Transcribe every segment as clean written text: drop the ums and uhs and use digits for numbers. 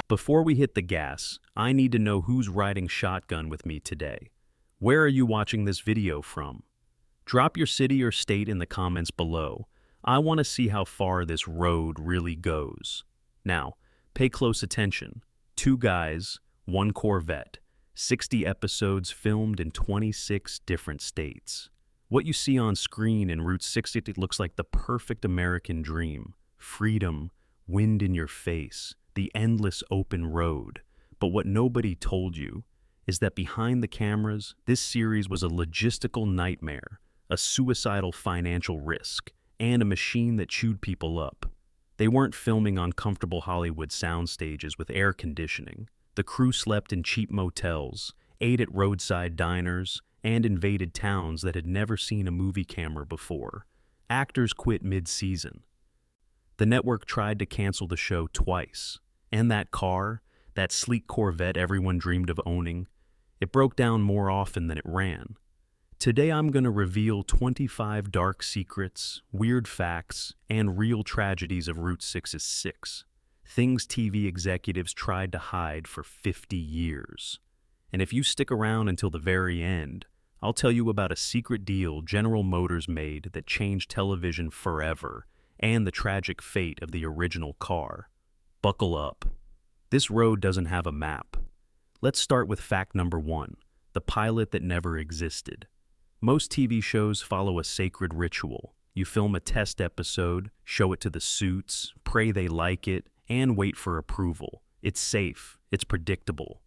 Before we hit the gas, I need to know who's riding shotgun with me today. Where are you watching this video from? Drop your city or state in the comments below. I want to see how far this road really goes. Now, pay close attention. 2 guys, 1 Corvette, 60 episodes filmed in 26 different states. What you see on screen in Route 60 looks like the perfect American dream. Freedom, wind in your face, the endless open road. But what nobody told you is that behind the cameras, this series was a logistical nightmare, a suicidal financial risk, and a machine that chewed people up. They weren't filming on comfortable Hollywood sound stages with air conditioning. The crew slept in cheap motels, ate at roadside diners, and invaded towns that had never seen a movie camera before. Actors quit mid-season. The network tried to cancel the show twice. And that car, that sleek Corvette everyone dreamed of owning, it broke down more often than it ran. Today I'm going to reveal 25 dark secrets, weird facts, and real tragedies of Route 6's 6. Things TV executives tried to hide for 50 years. And if you stick around until the very end, I'll tell you about a secret deal General Motors made that changed television forever, and the tragic fate of the original car. Buckle up. This road doesn't have a map. Let's start with fact number 1, the pilot that never existed. Most TV shows follow a sacred ritual. You film a test episode, show it to the suits, pray they like it, and wait for approval. It's safe, it's predictable.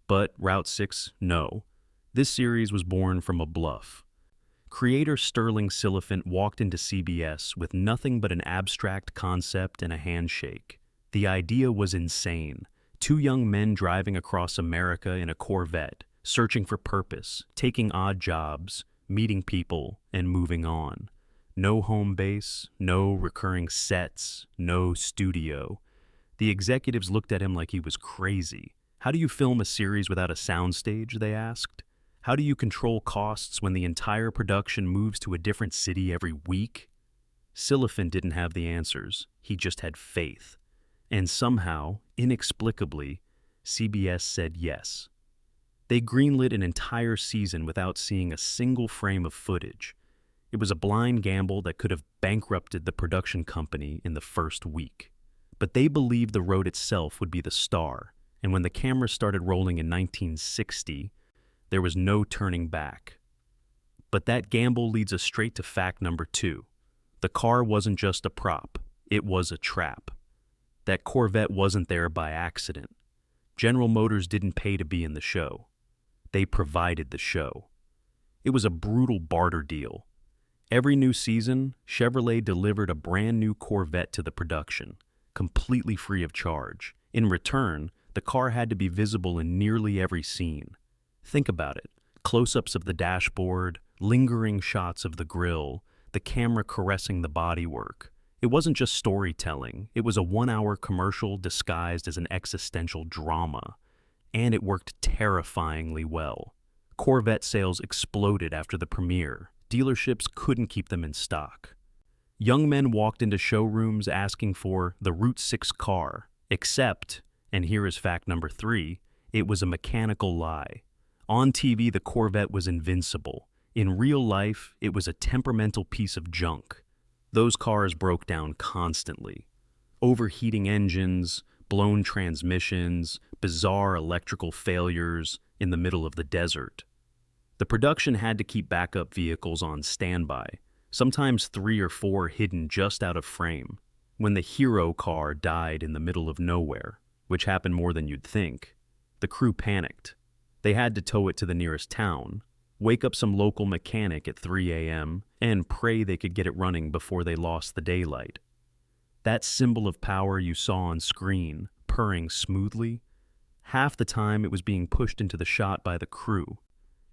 But Route 6, no. This series was born from a bluff. Creator Sterling Silliphant walked into CBS with nothing but an abstract concept and a handshake. The idea was insane. 2 young men driving across America in a Corvette, searching for purpose, taking odd jobs, meeting people, and moving on. No home base, no recurring sets, no studio. The executives looked at him like he was crazy. How do you film a series without a soundstage, they asked? How do you control costs when the entire production moves to a different city every week? Silliphant didn't have the answers. He just had faith. And somehow, inexplicably, CBS said yes. They greenlit an entire season without seeing a single frame of footage. It was a blind gamble that could have bankrupted the production company in the first week. But they believed the road itself would be the star, and when the camera started rolling in 1960, there was no turning back. But that gamble leads us straight to fact number 2. The car wasn't just a prop, it was a trap. That Corvette wasn't there by accident. General Motors didn't pay to be in the show. They provided the show. It was a brutal barter deal. Every new season, Chevrolet delivered a brand new Corvette to the production, completely free of charge. In return, the car had to be visible in nearly every scene. Think about it. Close-ups of the dashboard, lingering shots of the grille, the camera caressing the bodywork. It wasn't just storytelling, it was a 1-hour commercial disguised as an existential drama. And it worked terrifyingly well. Corvette sales exploded after the premiere. Dealerships couldn't keep them in stock. Young men walked into showrooms asking for the Route 6 car, except, and here is fact number 3, it was a mechanical lie. On TV, the Corvette was invincible. In real life, it was a temperamental piece of junk. Those cars broke down constantly. Overheating engines, blown transmissions, bizarre electrical failures in the middle of the desert. The production had to keep backup vehicles on standby, sometimes 3 or 4 hidden just out of frame. When the hero car died in the middle of nowhere, which happened more than you'd think, the crew panicked. They had to tow it to the nearest town, wake up some local mechanic at 3 a.m., and pray they could get it running before they lost the daylight. That symbol of power you saw on screen, purring smoothly, half the time it was being pushed into the shot by the crew.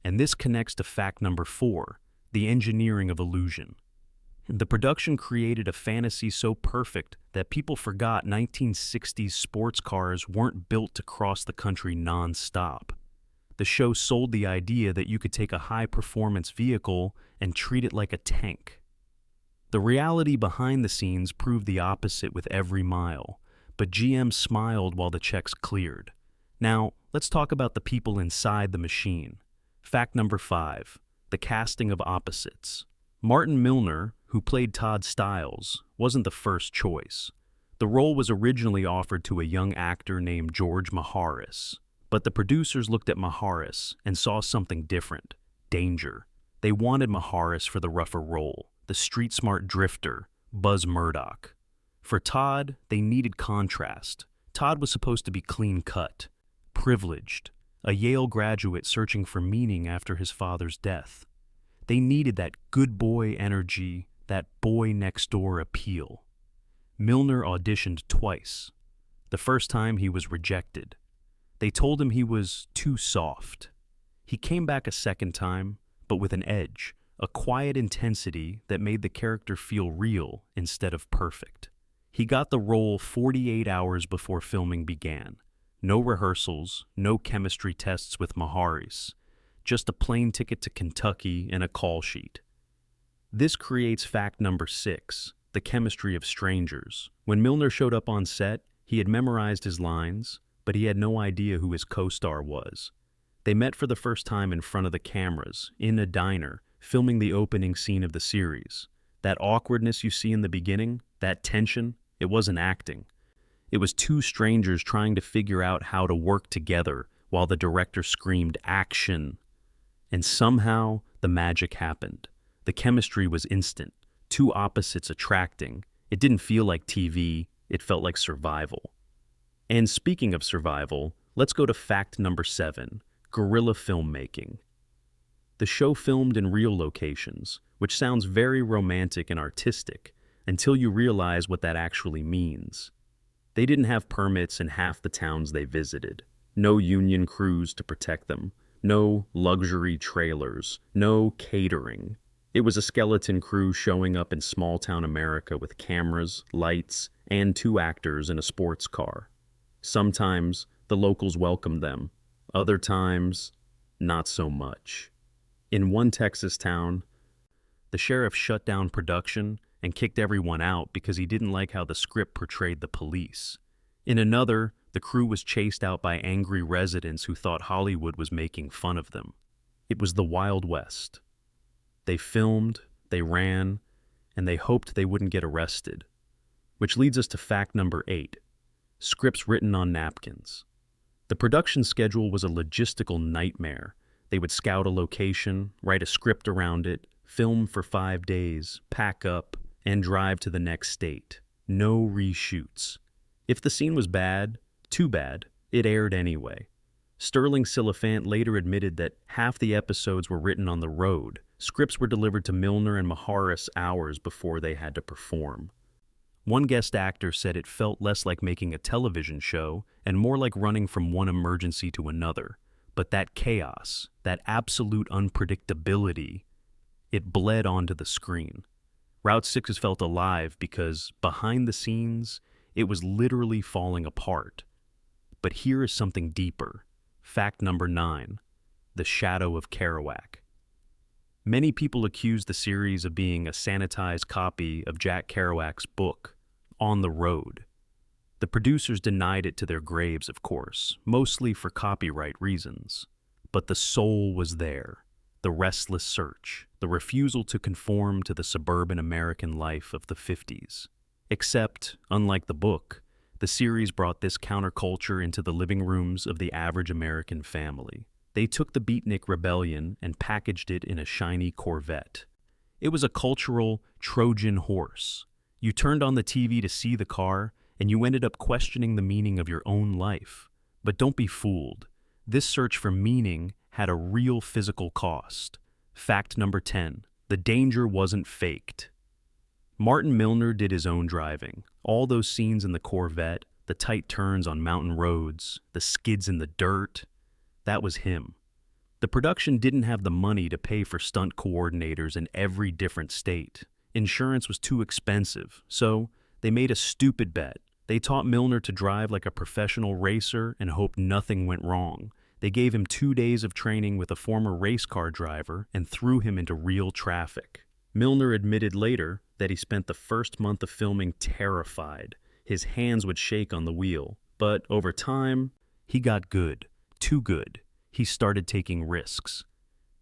And this connects to fact number 4, the engineering of illusion. The production created a fantasy so perfect that people forgot 1960s sports cars weren't built to cross the country non-stop. The show sold the idea that you could take a high-performance vehicle and treat it like a tank. The reality behind the scenes proved the opposite with every mile. but GM smiled while the checks cleared. Now, let's talk about the people inside the machine. Fact number 5, the casting of opposites. Martin Milner, who played Todd Stiles, wasn't the first choice. The role was originally offered to a young actor named George Maharis, but the producers looked at Maharis and saw something different: danger. They wanted Maharis for the rougher role, the street-smart drifter, Buzz Murdoch. For Todd, they needed contrast. Todd was supposed to be clean-cut, privileged, a Yale graduate searching for meaning after his father's death. They needed that good boy energy, that boy next door appeal. Milner auditioned twice. The first time he was rejected. They told him he was too soft. He came back a second time, but with an edge, a quiet intensity that made the character feel real instead of perfect. He got the role 48 hours before filming began. No rehearsals, no chemistry tests with Maharis, just a plane ticket to Kentucky and a call sheet. This creates fact number 6, the chemistry of strangers. When Milner showed up on set, he had memorized his lines, but he had no idea who his co-star was. They met for the first time in front of the cameras, in a diner, filming the opening scene of the series. That awkwardness you see in the beginning, that tension, it wasn't acting. It was two strangers trying to figure out how to work together while the director screamed action. And somehow, the magic happened. The chemistry was instant, two opposites attracting. It didn't feel like TV, it felt like survival. And speaking of survival, let's go to fact number 7, guerrilla filmmaking. The show filmed in real locations, which sounds very romantic and artistic, until you realize what that actually means. They didn't have permits in half the towns they visited, no union crews to protect them, no luxury trailers, no catering. It was a skeleton crew showing up in small-town America with cameras, lights, and 2 actors in a sports car. Sometimes the locals welcomed them, other times, not so much. In one Texas town, the sheriff shut down production and kicked everyone out because he didn't like how the script portrayed the police. In another, the crew was chased out by angry residents who thought Hollywood was making fun of them. It was the Wild West. They filmed, they ran, and they hoped they wouldn't get arrested. Which leads us to fact number 8, scripts written on napkins. The production schedule was a logistical nightmare. They would scout a location, write a script around it, film for 5 days, pack up, and drive to the next state. No reshoots. If the scene was bad, too bad, it aired anyway. Sterling Silliphant later admitted that half the episodes were written on the road. Scripts were delivered to Milner and Maharis hours before they had to perform. One guest actor said it felt less like making a television show and more like running from one emergency to another. But that chaos, that absolute unpredictability, it bled onto the screen. Route 6 felt alive because, behind the scenes, it was literally falling apart. But here is something deeper. Fact number 9, the shadow of Kerouac. Many people accuse the series of being a sanitized copy of Jack Kerouac's book, On the Road. The producers denied it to their graves, of course, mostly for copyright reasons. But the soul was there, the restless search, the refusal to conform to the suburban American life of the 50s. Except, unlike the book, the series brought this counterculture into the living rooms of the average American family. They took the Beatnik Rebellion and packaged it in a shiny Corvette. It was a cultural Trojan horse. You turned on the TV to see the car, and you ended up questioning the meaning of your own life. But don't be fooled. This search for meaning had a real physical cost. Fact number 10, the danger wasn't faked. Martin Milner did his own driving. All those scenes in the Corvette, the tight turns on mountain roads, the skids in the dirt, that was him. The production didn't have the money to pay for stunt coordinators in every different state. Insurance was too expensive, so they made a stupid bet. They taught Milner to drive like a professional racer and hoped nothing went wrong. They gave him 2 days of training with a former race car driver and threw him into real traffic. Milner admitted later that he spent the first month of filming terrified. His hands would shake on the wheel, but over time, he got good, too good. He started taking risks.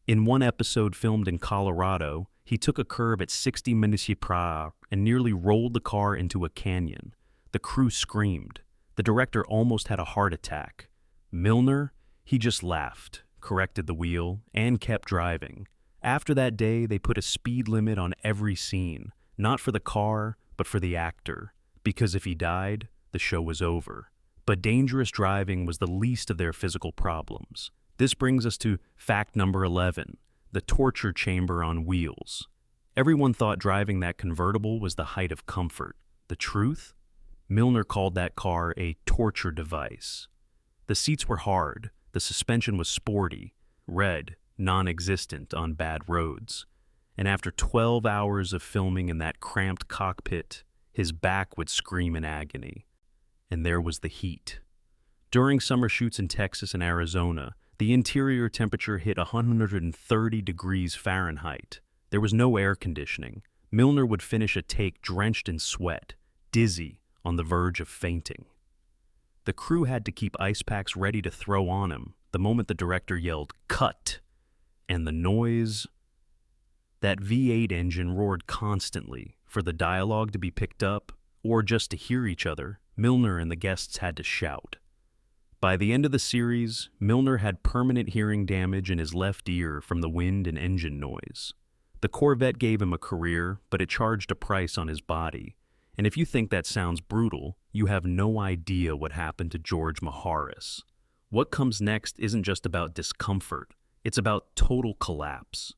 In one episode filmed in Colorado, he took a curve at 60 mph and nearly rolled the car into a canyon. The crew screamed. The director almost had a heart attack. Milner, he just laughed, corrected the wheel, and kept driving. After that day, they put a speed limit on every scene, not for the car, but for the actor, because if he died, the show was over. But dangerous driving was the least of their physical problems. This brings us to fact number 11, the torture chamber on wheels. Everyone thought driving that convertible was the height of comfort. The truth? Milner called that car a torture device. The seats were hard, the suspension was sporty, red, non-existent on bad roads. And after 12 hours of filming in that cramped cockpit, his back would scream in agony. And there was the heat. During summer shoots in Texas and Arizona, the interior temperature hit 130 degrees Fahrenheit. There was no air conditioning. Milner would finish a take drenched in sweat, dizzy, on the verge of fainting. The crew had to keep ice packs ready to throw on him the moment the director yelled, "Cut!" And the noise... That V8 engine roared constantly. For the dialogue to be picked up, or just to hear each other, Milner and the guests had to shout. By the end of the series, Milner had permanent hearing damage in his left ear from the wind and engine noise. The Corvette gave him a career, but it charged a price on his body. And if you think that sounds brutal, you have no idea what happened to George Maharis. What comes next isn't just about discomfort, it's about total collapse.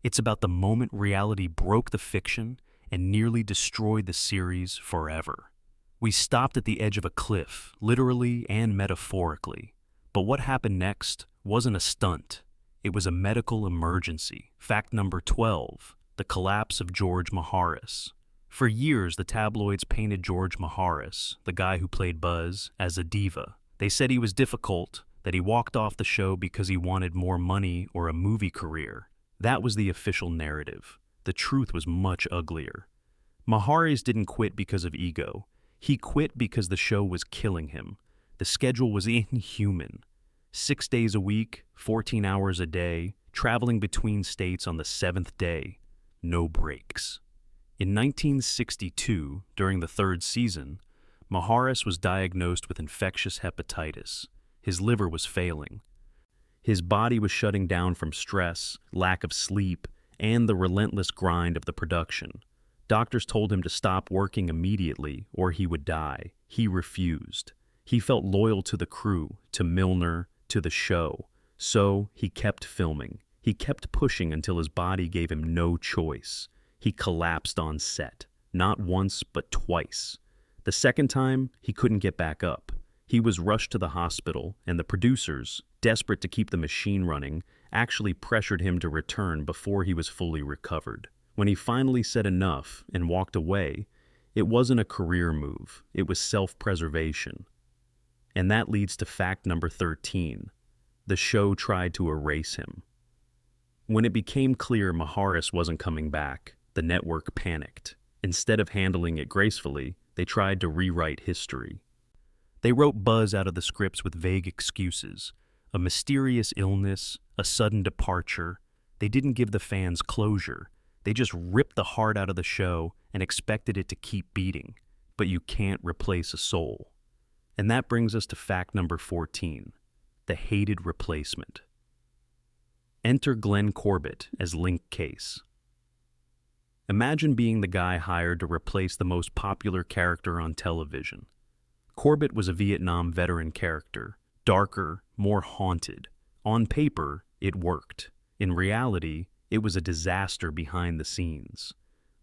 It's about the moment reality broke the fiction and nearly destroyed the series forever. We stopped at the edge of a cliff, literally and metaphorically. But what happened next wasn't a stunt. It was a medical emergency. Fact number 12, the collapse of George Maharis. For years, the tabloids painted George Maharis, the guy who played Buzz, as a diva. They said he was difficult, that he walked off the show because he wanted more money or a movie career. That was the official narrative. The truth was much uglier. Maharis didn't quit because of ego. He quit because the show was killing him. The schedule was inhuman. 6 days a week, 14 hours a day, traveling between states on the 7th day. No breaks. In 1962, during the 3rd season, Maharis was diagnosed with infectious hepatitis. His liver was failing. His body was shutting down from stress, lack of sleep, and the relentless grind of the production. Doctors told him to stop working immediately or he would die. He refused. He felt loyal to the crew, to Milner, to the show. So he kept filming. He kept pushing until his body gave him no choice. He collapsed on set, not once but twice. The second time, he couldn't get back up. He was rushed to the hospital, and the producers, desperate to keep the machine running, actually pressured him to return before he was fully recovered. When he finally said enough and walked away, it wasn't a career move, it was self-preservation. And that leads to fact number 13. The show tried to erase him. When it became clear Maharis wasn't coming back, the network panicked. Instead of handling it gracefully, they tried to rewrite history. They wrote Buzz out of the scripts with vague excuses. A mysterious illness, a sudden departure. They didn't give the fans closure. They just ripped the heart out of the show and expected it to keep beating. But you can't replace a soul. And that brings us to fact number 14, the hated replacement. Enter Glenn Corbett as Link Case. Imagine being the guy hired to replace the most popular character on television. Corbett was a Vietnam veteran character, darker, more haunted. On paper, it worked. In reality, it was a disaster behind the scenes.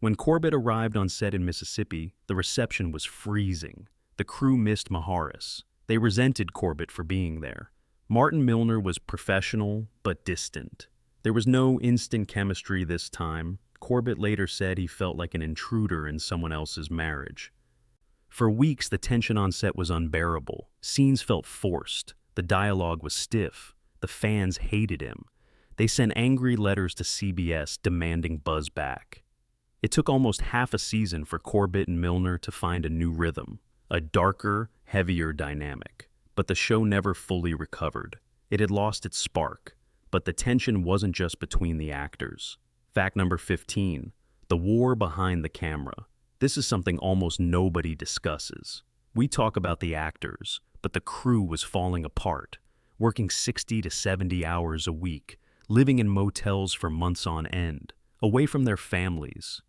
When Corbett arrived on set in Mississippi, the reception was freezing. The crew missed Maharis. They resented Corbett for being there. Martin Milner was professional, but distant. There was no instant chemistry this time. Corbett later said he felt like an intruder in someone else's marriage. For weeks, the tension on set was unbearable. Scenes felt forced. The dialogue was stiff. The fans hated him. They sent angry letters to CBS demanding Buzz back. It took almost half a season for Corbett and Milner to find a new rhythm. a darker, heavier dynamic. But the show never fully recovered. It had lost its spark, but the tension wasn't just between the actors. Fact number 15, the war behind the camera. This is something almost nobody discusses. We talk about the actors, but the crew was falling apart, working 60 to 70 hours a week, living in motels for months on end, away from their families.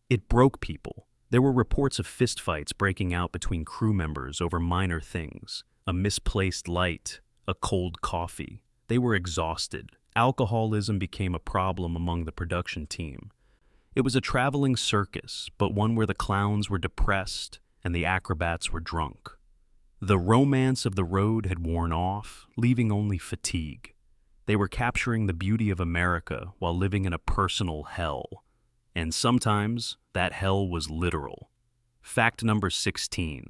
It broke people. There were reports of fistfights breaking out between crew members over minor things, a misplaced light, a cold coffee. They were exhausted. Alcoholism became a problem among the production team. It was a traveling circus, but one where the clowns were depressed and the acrobats were drunk. The romance of the road had worn off, leaving only fatigue. They were capturing the beauty of America while living in a personal hell. And sometimes that hell was literal. Fact number 16,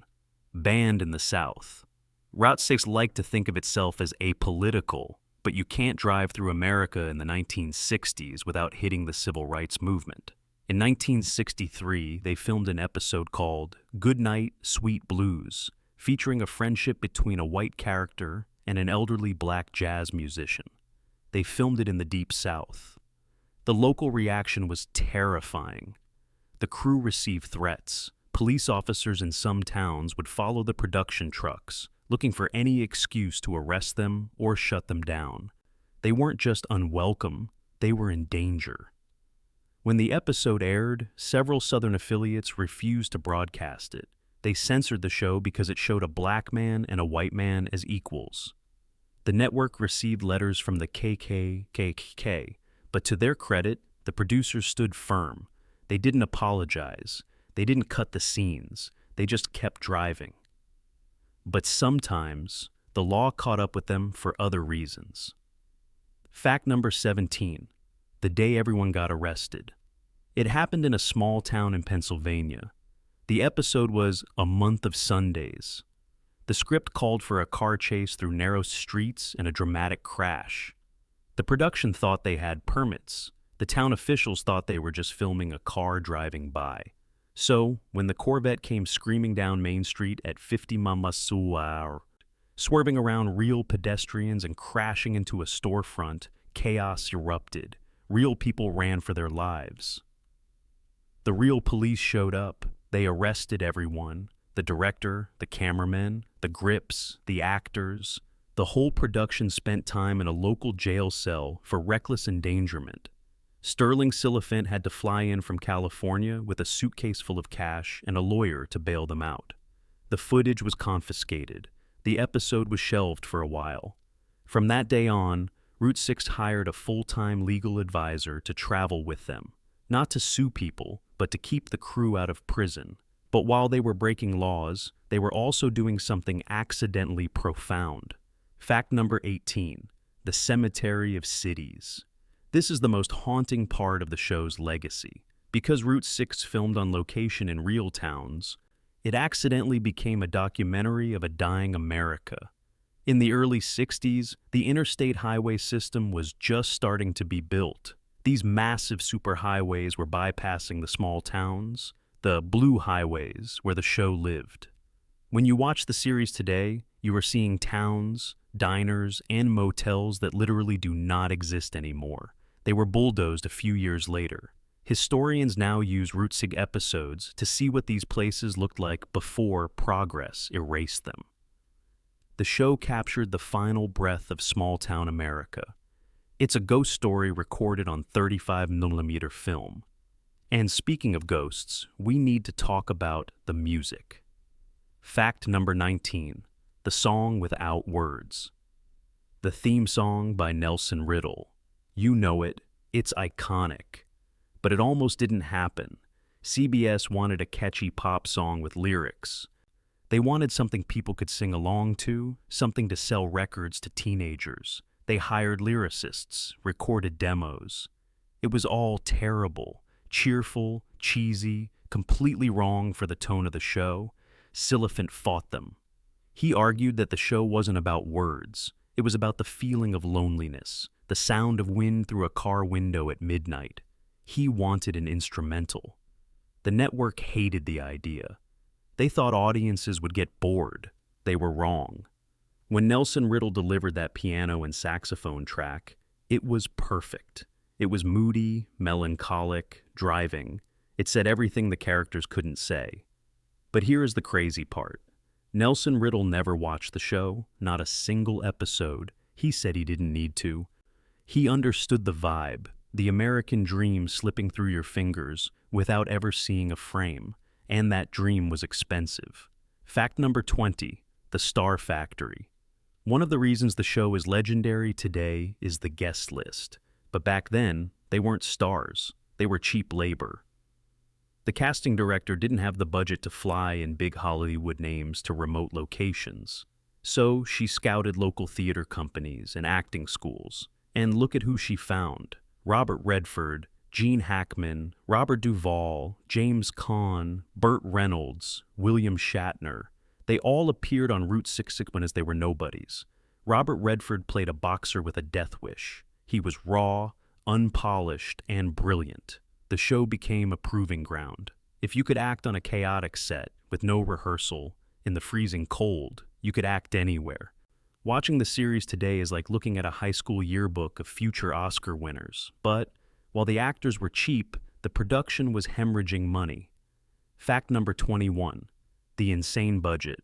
banned in the South. Route 6 liked to think of itself as apolitical, but you can't drive through America in the 1960s without hitting the civil rights movement. In 1963, they filmed an episode called Good Night, Sweet Blues, featuring a friendship between a white character and an elderly black jazz musician. They filmed it in the Deep South. The local reaction was terrifying. The crew received threats. Police officers in some towns would follow the production trucks, looking for any excuse to arrest them or shut them down. They weren't just unwelcome, they were in danger. When the episode aired, several Southern affiliates refused to broadcast it. They censored the show because it showed a black man and a white man as equals. The network received letters from the KKK, but to their credit, the producers stood firm. They didn't apologize. They didn't cut the scenes. They just kept driving. But sometimes, the law caught up with them for other reasons. Fact number 17, the day everyone got arrested. It happened in a small town in Pennsylvania. The episode was A Month of Sundays. The script called for a car chase through narrow streets and a dramatic crash. The production thought they had permits. The town officials thought they were just filming a car driving by. So, when the Corvette came screaming down Main Street at 50 miles per hour, swerving around real pedestrians and crashing into a storefront, chaos erupted. Real people ran for their lives. The real police showed up. They arrested everyone. The director, the cameramen, the grips, the actors. The whole production spent time in a local jail cell for reckless endangerment. Sterling Silliphant had to fly in from California with a suitcase full of cash and a lawyer to bail them out. The footage was confiscated. The episode was shelved for a while. From that day on, Route 6 hired a full-time legal advisor to travel with them, not to sue people, but to keep the crew out of prison. But while they were breaking laws, they were also doing something accidentally profound. Fact number 18, the cemetery of cities. This is the most haunting part of the show's legacy. Because Route 6 filmed on location in real towns, it accidentally became a documentary of a dying America. In the early 60s, the interstate highway system was just starting to be built. These massive superhighways were bypassing the small towns, the blue highways where the show lived. When you watch the series today, you are seeing towns, diners, and motels that literally do not exist anymore. They were bulldozed a few years later. Historians now use Route 6 episodes to see what these places looked like before progress erased them. The show captured the final breath of small-town America. It's a ghost story recorded on 35mm film. And speaking of ghosts, we need to talk about the music. Fact number 19, the song without words. The theme song by Nelson Riddle. You know it, it's iconic. But it almost didn't happen. CBS wanted a catchy pop song with lyrics. They wanted something people could sing along to, something to sell records to teenagers. They hired lyricists, recorded demos. It was all terrible, cheerful, cheesy, completely wrong for the tone of the show. Silliphant fought them. He argued that the show wasn't about words. It was about the feeling of loneliness, the sound of wind through a car window at midnight. He wanted an instrumental. The network hated the idea. They thought audiences would get bored. They were wrong. When Nelson Riddle delivered that piano and saxophone track, it was perfect. It was moody, melancholic, driving. It said everything the characters couldn't say. But here is the crazy part. Nelson Riddle never watched the show, not a single episode. He said he didn't need to. He understood the vibe, the American dream slipping through your fingers without ever seeing a frame, and that dream was expensive. Fact number 20, the Star Factory. One of the reasons the show is legendary today is the guest list. But back then, they weren't stars. They were cheap labor. The casting director didn't have the budget to fly in big Hollywood names to remote locations. So she scouted local theater companies and acting schools. And look at who she found. Robert Redford, Gene Hackman, Robert Duvall, James Caan, Burt Reynolds, William Shatner. They all appeared on Route 66 as they were nobodies. Robert Redford played a boxer with a death wish. He was raw, unpolished, and brilliant. The show became a proving ground. If you could act on a chaotic set, with no rehearsal, in the freezing cold, you could act anywhere. Watching the series today is like looking at a high school yearbook of future Oscar winners. But while the actors were cheap, the production was hemorrhaging money. Fact number 21, the insane budget.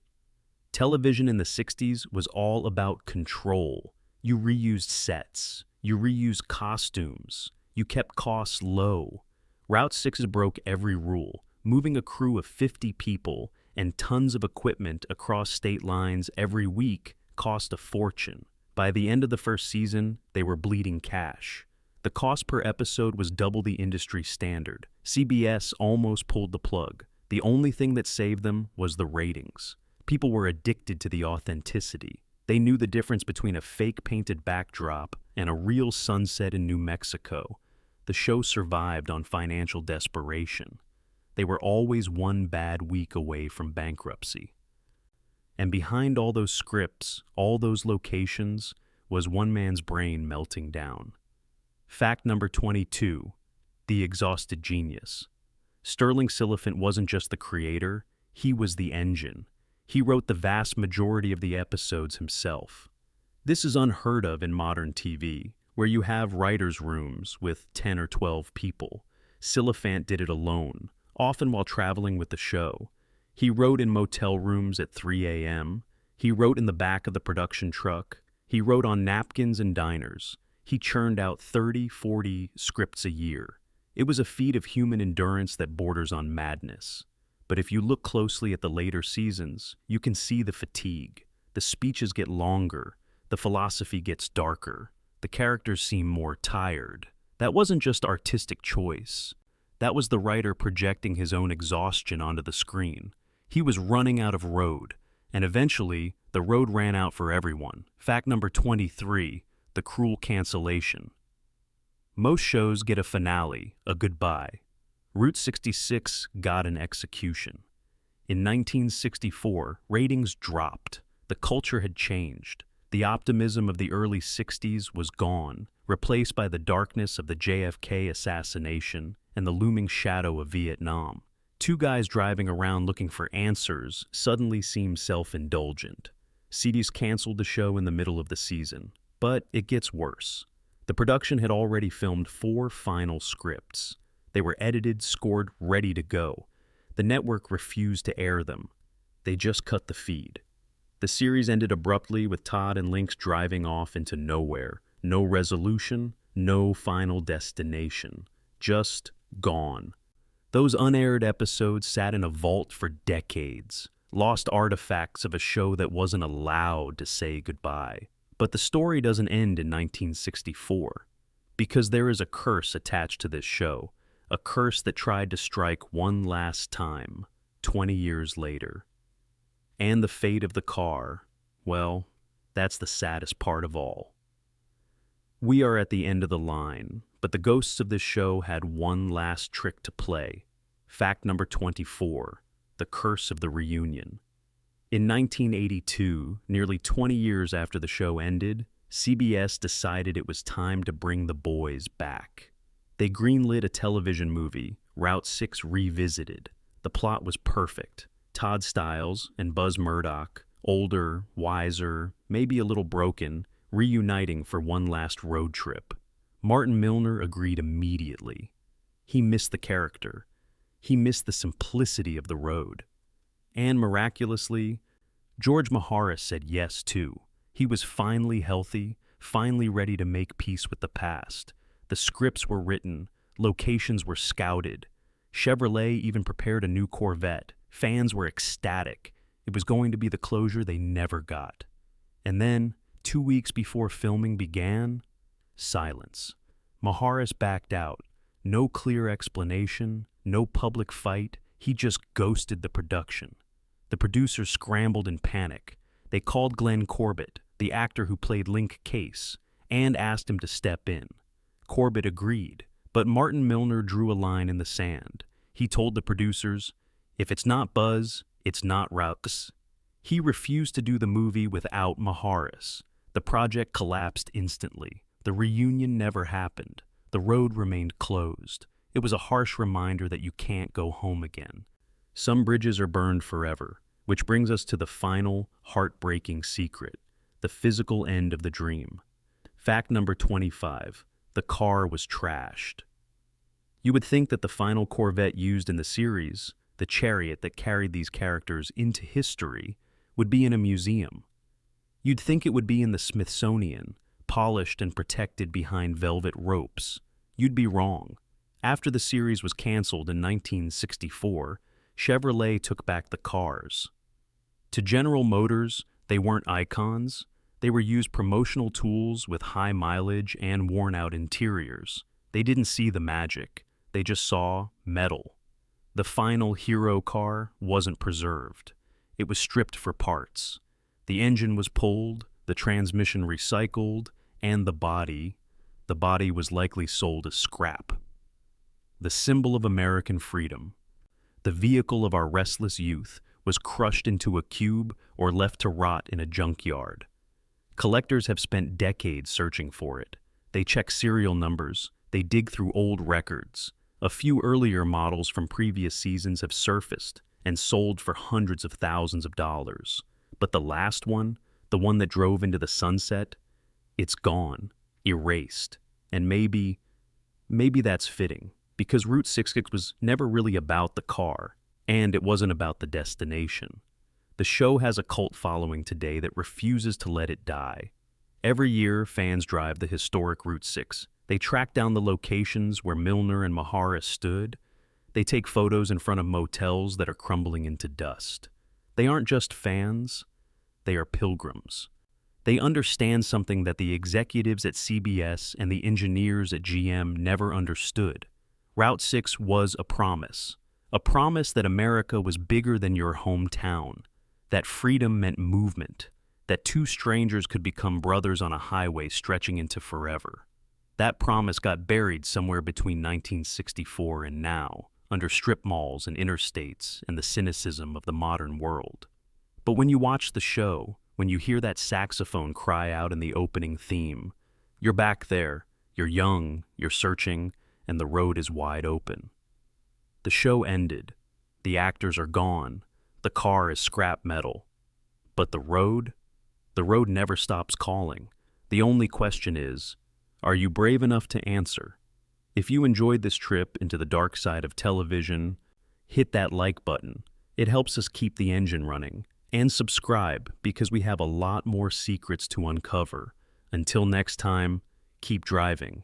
Television in the 60s was all about control. You reused sets. You reused costumes. You kept costs low. Route 6 broke every rule, moving a crew of 50 people and tons of equipment across state lines every week cost a fortune. By the end of the first season, they were bleeding cash. The cost per episode was double the industry standard. CBS almost pulled the plug. The only thing that saved them was the ratings. People were addicted to the authenticity. They knew the difference between a fake painted backdrop and a real sunset in New Mexico. The show survived on financial desperation. They were always one bad week away from bankruptcy. And behind all those scripts, all those locations, was one man's brain melting down. Fact number 22, the exhausted genius. Sterling Silliphant wasn't just the creator, he was the engine. He wrote the vast majority of the episodes himself. This is unheard of in modern TV, where you have writers' rooms with 10 or 12 people. Silliphant did it alone, often while traveling with the show. He wrote in motel rooms at 3 a.m. He wrote in the back of the production truck. He wrote on napkins in diners. He churned out 30, 40 scripts a year. It was a feat of human endurance that borders on madness. But if you look closely at the later seasons, you can see the fatigue. The speeches get longer. The philosophy gets darker. The characters seem more tired. That wasn't just artistic choice. That was the writer projecting his own exhaustion onto the screen. He was running out of road, and eventually, the road ran out for everyone. Fact number 23, the cruel cancellation. Most shows get a finale, a goodbye. Route 66 got an execution. In 1964, ratings dropped. The culture had changed. The optimism of the early 60s was gone, replaced by the darkness of the JFK assassination and the looming shadow of Vietnam. Two guys driving around looking for answers suddenly seemed self-indulgent. CBS canceled the show in the middle of the season. But it gets worse. The production had already filmed 4 final scripts. They were edited, scored, ready to go. The network refused to air them. They just cut the feed. The series ended abruptly with Todd and Lynx driving off into nowhere. No resolution, no final destination. Just gone. Those unaired episodes sat in a vault for decades. Lost artifacts of a show that wasn't allowed to say goodbye. But the story doesn't end in 1964. Because there is a curse attached to this show. A curse that tried to strike one last time, 20 years later. And the fate of the car, well, that's the saddest part of all. We are at the end of the line, but the ghosts of this show had one last trick to play. Fact number 24, the curse of the reunion. In 1982, nearly 20 years after the show ended, CBS decided it was time to bring the boys back. They greenlit a television movie, Route 6 Revisited. The plot was perfect. Todd Stiles and Buzz Murdoch, older, wiser, maybe a little broken, reuniting for one last road trip. Martin Milner agreed immediately. He missed the character. He missed the simplicity of the road. And miraculously, George Maharis said yes too. He was finally healthy, finally ready to make peace with the past. The scripts were written, locations were scouted. Chevrolet even prepared a new Corvette. Fans were ecstatic. It was going to be the closure they never got. And then, 2 weeks before filming began, silence. Maharis backed out. No clear explanation, no public fight. He just ghosted the production. The producers scrambled in panic. They called Glenn Corbett, the actor who played Link Case, and asked him to step in. Corbett agreed, but Martin Milner drew a line in the sand. He told the producers, "If it's not Buzz, it's not Roux." He refused to do the movie without Maharis. The project collapsed instantly. The reunion never happened. The road remained closed. It was a harsh reminder that you can't go home again. Some bridges are burned forever, which brings us to the final, heartbreaking secret, the physical end of the dream. Fact number 25, the car was trashed. You would think that the final Corvette used in the series, the chariot that carried these characters into history, would be in a museum. You'd think it would be in the Smithsonian, polished and protected behind velvet ropes. You'd be wrong. After the series was canceled in 1964, Chevrolet took back the cars. To General Motors, they weren't icons. They were used promotional tools with high mileage and worn-out interiors. They didn't see the magic. They just saw metal. The final hero car wasn't preserved. It was stripped for parts. The engine was pulled, the transmission recycled, and the body was likely sold as scrap. The symbol of American freedom, the vehicle of our restless youth, was crushed into a cube or left to rot in a junkyard. Collectors have spent decades searching for it. They check serial numbers, they dig through old records. A few earlier models from previous seasons have surfaced and sold for hundreds of thousands of dollars. But the last one, the one that drove into the sunset, it's gone, erased. And maybe that's fitting, because Route 66 was never really about the car, and it wasn't about the destination. The show has a cult following today that refuses to let it die. Every year, fans drive the historic Route 6. They track down the locations where Milner and Maharis stood. They take photos in front of motels that are crumbling into dust. They aren't just fans, they are pilgrims. They understand something that the executives at CBS and the engineers at GM never understood. Route 6 was a promise that America was bigger than your hometown, that freedom meant movement, that two strangers could become brothers on a highway stretching into forever. That promise got buried somewhere between 1964 and now, under strip malls and interstates and the cynicism of the modern world. But when you watch the show, when you hear that saxophone cry out in the opening theme, you're back there, you're young, you're searching, and the road is wide open. The show ended. The actors are gone. The car is scrap metal. But the road never stops calling. The only question is, are you brave enough to answer? If you enjoyed this trip into the dark side of television, hit that like button. It helps us keep the engine running. And subscribe, because we have a lot more secrets to uncover. Until next time, keep driving.